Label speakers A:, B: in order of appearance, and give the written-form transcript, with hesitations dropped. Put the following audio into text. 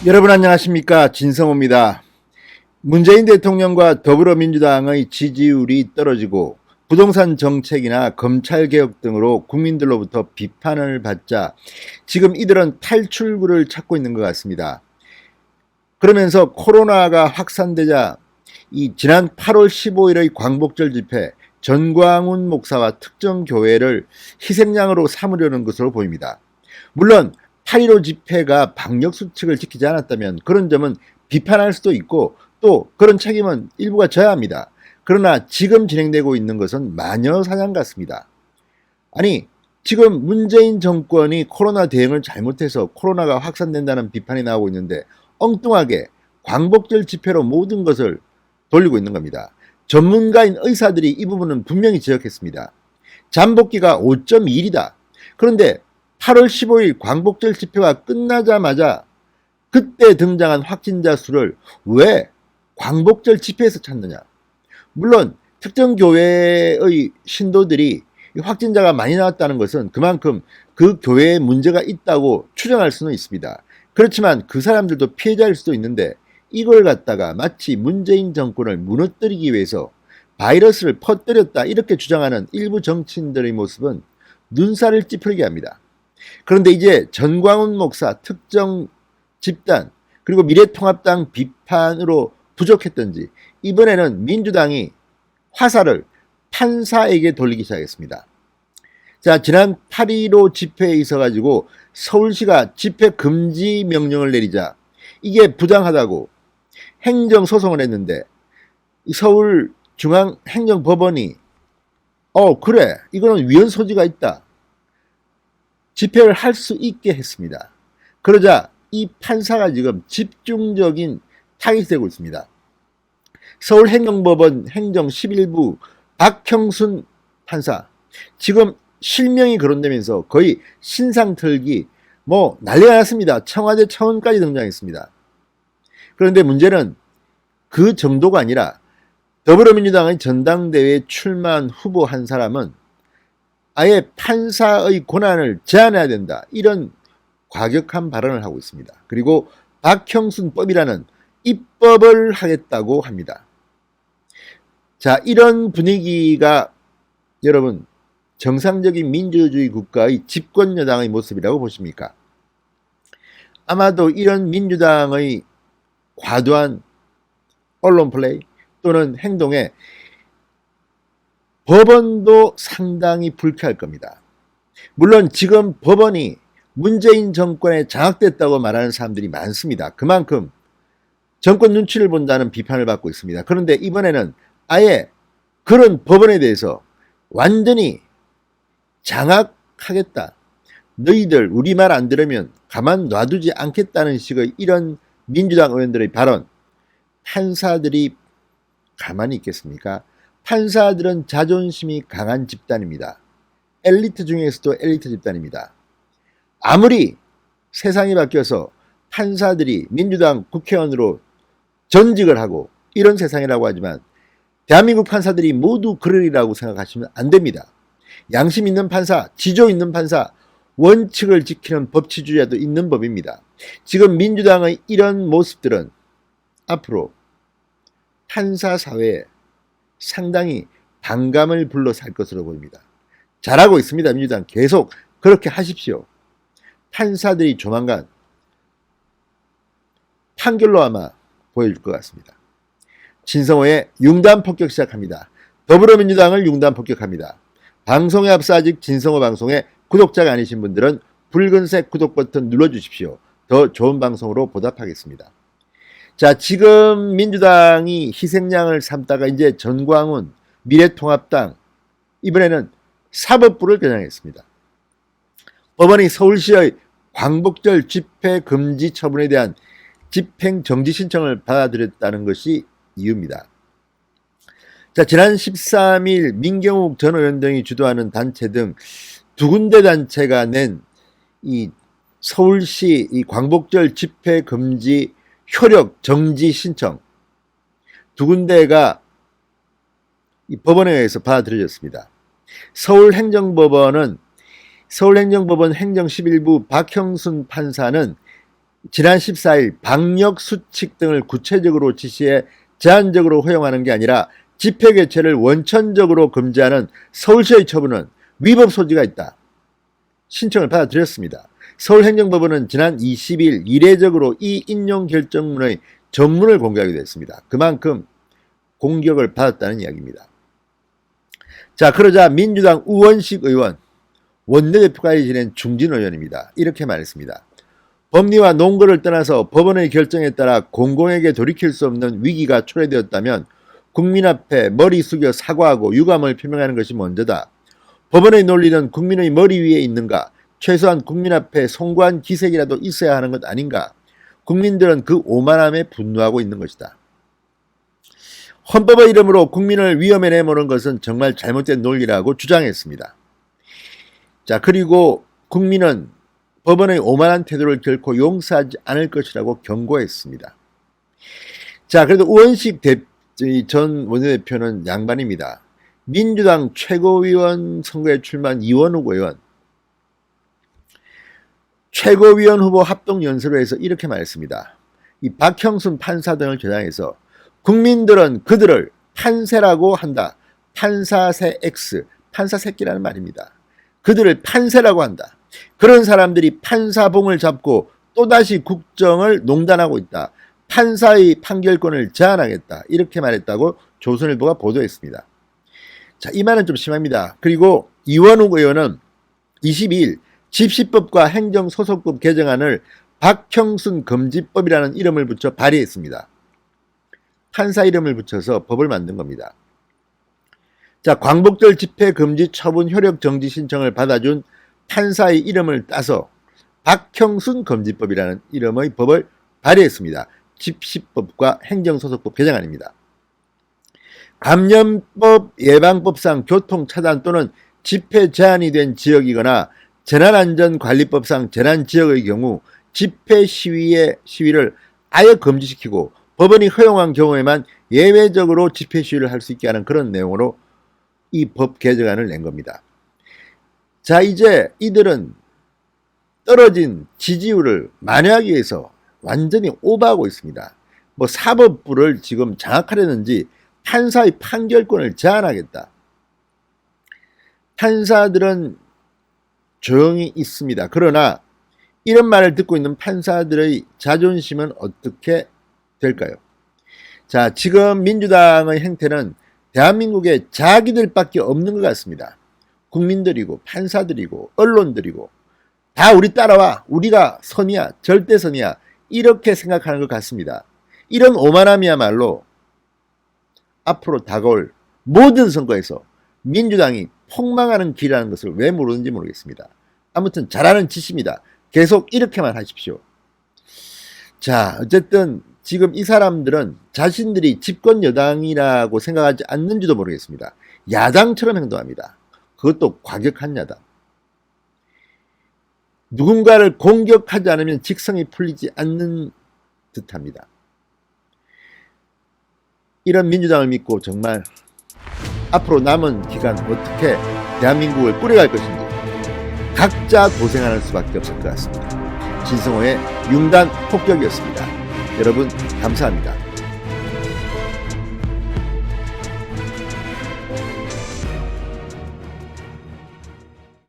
A: 여러분 안녕하십니까, 진성호입니다. 문재인 대통령과 더불어민주당의 지지율이 떨어지고 부동산 정책이나 검찰개혁 등으로 국민들로부터 비판을 받자 지금 이들은 탈출구를 찾고 있는 것 같습니다. 그러면서 코로나가 확산되자 지난 8월 15일의 광복절 집회 전광훈 목사와 특정 교회를 희생양으로 삼으려는 것으로 보입니다. 물론 8.15 집회가 방역수칙을 지키지 않았다면 그런 점은 비판할 수도 있고 또 그런 책임은 일부가 져야 합니다. 그러나 지금 진행되고 있는 것은 마녀사냥 같습니다. 아니, 지금 문재인 정권이 코로나 대응을 잘못해서 코로나가 확산된다는 비판이 나오고 있는데 엉뚱하게 광복절 집회로 모든 것을 돌리고 있는 겁니다. 전문가인 의사들이 이 부분은 분명히 지적했습니다. 잠복기가 5.1이다. 그런데 8월 15일 광복절 집회가 끝나자마자 그때 등장한 확진자 수를 왜 광복절 집회에서 찾느냐. 물론 특정 교회의 신도들이 확진자가 많이 나왔다는 것은 그만큼 그 교회에 문제가 있다고 추정할 수는 있습니다. 그렇지만 그 사람들도 피해자일 수도 있는데 이걸 갖다가 마치 문재인 정권을 무너뜨리기 위해서 바이러스를 퍼뜨렸다 이렇게 주장하는 일부 정치인들의 모습은 눈살을 찌푸리게 합니다. 그런데 이제 전광훈 목사 특정 집단 그리고 미래통합당 비판으로 부족했던지 이번에는 민주당이 화살을 판사에게 돌리기 시작했습니다. 자, 지난 8.15 집회에 있어가지고 서울시가 집회 금지 명령을 내리자 이게 부당하다고 행정소송을 했는데 서울중앙행정법원이 그래, 이거는 위헌 소지가 있다. 집회를 할 수 있게 했습니다. 그러자 이 판사가 지금 집중적인 타깃이 되고 있습니다. 서울행정법원 행정 11부 박형순 판사, 지금 실명이 거론되면서 거의 신상털기 난리가 났습니다. 청와대 차원까지 등장했습니다. 그런데 문제는 그 정도가 아니라 더불어민주당의 전당대회에 출마한 후보 한 사람은 아예 판사의 권한을 제한해야 된다. 이런 과격한 발언을 하고 있습니다. 그리고 박형순법이라는 입법을 하겠다고 합니다. 자, 이런 분위기가 여러분 정상적인 민주주의 국가의 집권 여당의 모습이라고 보십니까? 아마도 이런 민주당의 과도한 언론 플레이 또는 행동에 법원도 상당히 불쾌할 겁니다. 물론 지금 법원이 문재인 정권에 장악됐다고 말하는 사람들이 많습니다. 그만큼 정권 눈치를 본다는 비판을 받고 있습니다. 그런데 이번에는 아예 그런 법원에 대해서 완전히 장악하겠다. 너희들 우리 말 안 들으면 가만 놔두지 않겠다는 식의 이런 민주당 의원들의 발언, 판사들이 가만히 있겠습니까? 판사들은 자존심이 강한 집단입니다. 엘리트 중에서도 엘리트 집단입니다. 아무리 세상이 바뀌어서 판사들이 민주당 국회의원으로 전직을 하고 이런 세상이라고 하지만 대한민국 판사들이 모두 그러리라고 생각하시면 안 됩니다. 양심 있는 판사, 지조 있는 판사, 원칙을 지키는 법치주의자도 있는 법입니다. 지금 민주당의 이런 모습들은 앞으로 판사 사회에 상당히 반감을 불러살 것으로 보입니다. 잘하고 있습니다. 민주당 계속 그렇게 하십시오. 판사들이 조만간 판결로 아마 보여줄 것 같습니다. 진성호의 융단 폭격 시작합니다. 더불어민주당을 융단 폭격합니다. 방송에 앞서 아직 진성호 방송에 구독자가 아니신 분들은 붉은색 구독 버튼 눌러주십시오. 더 좋은 방송으로 보답하겠습니다. 자, 지금 민주당이 희생양을 삼다가 이제 전광훈, 미래통합당, 이번에는 사법부를 겨냥했습니다. 법원이 서울시의 광복절 집회 금지 처분에 대한 집행정지 신청을 받아들였다는 것이 이유입니다. 자, 지난 13일 민경욱 전 의원 등이 주도하는 단체 등 두 군데 단체가 낸 이 서울시 이 광복절 집회 금지 효력 정지 신청 두 군데가 이 법원에 의해서 받아들여졌습니다. 서울행정법원 행정 11부 박형순 판사는 지난 14일 방역 수칙 등을 구체적으로 지시해 제한적으로 허용하는 게 아니라 집회 개최를 원천적으로 금지하는 서울시의 처분은 위법 소지가 있다. 신청을 받아들였습니다. 서울행정법원은 지난 20일 이례적으로 이 인용 결정문의 전문을 공개하기도 했습니다. 그만큼 공격을 받았다는 이야기입니다. 자, 그러자 민주당 우원식 의원, 원내대표까지 지낸 중진 의원입니다. 이렇게 말했습니다. 법리와 논거를 떠나서 법원의 결정에 따라 공공에게 돌이킬 수 없는 위기가 초래되었다면 국민 앞에 머리 숙여 사과하고 유감을 표명하는 것이 먼저다. 법원의 논리는 국민의 머리 위에 있는가? 최소한 국민 앞에 송구한 기색이라도 있어야 하는 것 아닌가? 국민들은 그 오만함에 분노하고 있는 것이다. 헌법의 이름으로 국민을 위험에 내모는 것은 정말 잘못된 논리라고 주장했습니다. 자, 그리고 국민은 법원의 오만한 태도를 결코 용서하지 않을 것이라고 경고했습니다. 자, 그래도 우원식 전 원내대표는 양반입니다. 민주당 최고위원 선거에 출마한 이원욱 의원, 최고위원 후보 합동연설을 해서 이렇게 말했습니다. 이 박형순 판사 등을 겨냥해서 국민들은 그들을 판세라고 한다. 판사새 X, 판사새끼라는 말입니다. 그들을 판세라고 한다. 그런 사람들이 판사봉을 잡고 또다시 국정을 농단하고 있다. 판사의 판결권을 제한하겠다. 이렇게 말했다고 조선일보가 보도했습니다. 자, 이 말은 좀 심합니다. 그리고 이원욱 의원은 22일 집시법과 행정소송법 개정안을 박형순 금지법이라는 이름을 붙여 발의했습니다. 판사 이름을 붙여서 법을 만든 겁니다. 자, 광복절 집회 금지 처분 효력 정지 신청을 받아준 판사의 이름을 따서 박형순 금지법이라는 이름의 법을 발의했습니다. 집시법과 행정소송법 개정안입니다. 감염법 예방법상 교통차단 또는 집회 제한이 된 지역이거나 재난안전관리법상 재난지역의 경우 집회 시위를 아예 금지시키고 법원이 허용한 경우에만 예외적으로 집회 시위를 할 수 있게 하는 그런 내용으로 이 법 개정안을 낸 겁니다. 자, 이제 이들은 떨어진 지지율을 만회하기 위해서 완전히 오버하고 있습니다. 뭐 사법부를 지금 장악하려는지 판사의 판결권을 제한하겠다. 판사들은 조용히 있습니다. 그러나 이런 말을 듣고 있는 판사들의 자존심은 어떻게 될까요? 자, 지금 민주당의 행태는 대한민국에 자기들밖에 없는 것 같습니다. 국민들이고 판사들이고 언론들이고 다 우리 따라와, 우리가 선이야, 절대선이야, 이렇게 생각하는 것 같습니다. 이런 오만함이야말로 앞으로 다가올 모든 선거에서 민주당이 폭망하는 길이라는 것을 왜 모르는지 모르겠습니다. 아무튼 잘하는 짓입니다. 계속 이렇게만 하십시오. 자, 어쨌든 지금 이 사람들은 자신들이 집권 여당이라고 생각하지 않는지도 모르겠습니다. 야당처럼 행동합니다. 그것도 과격한 야당. 누군가를 공격하지 않으면 직성이 풀리지 않는 듯합니다. 이런 민주당을 믿고 정말 앞으로 남은 기간 어떻게 대한민국을 꾸려갈 것인지 각자 고생하는 수밖에 없을 것 같습니다. 진성호의 융단 폭격이었습니다. 여러분 감사합니다.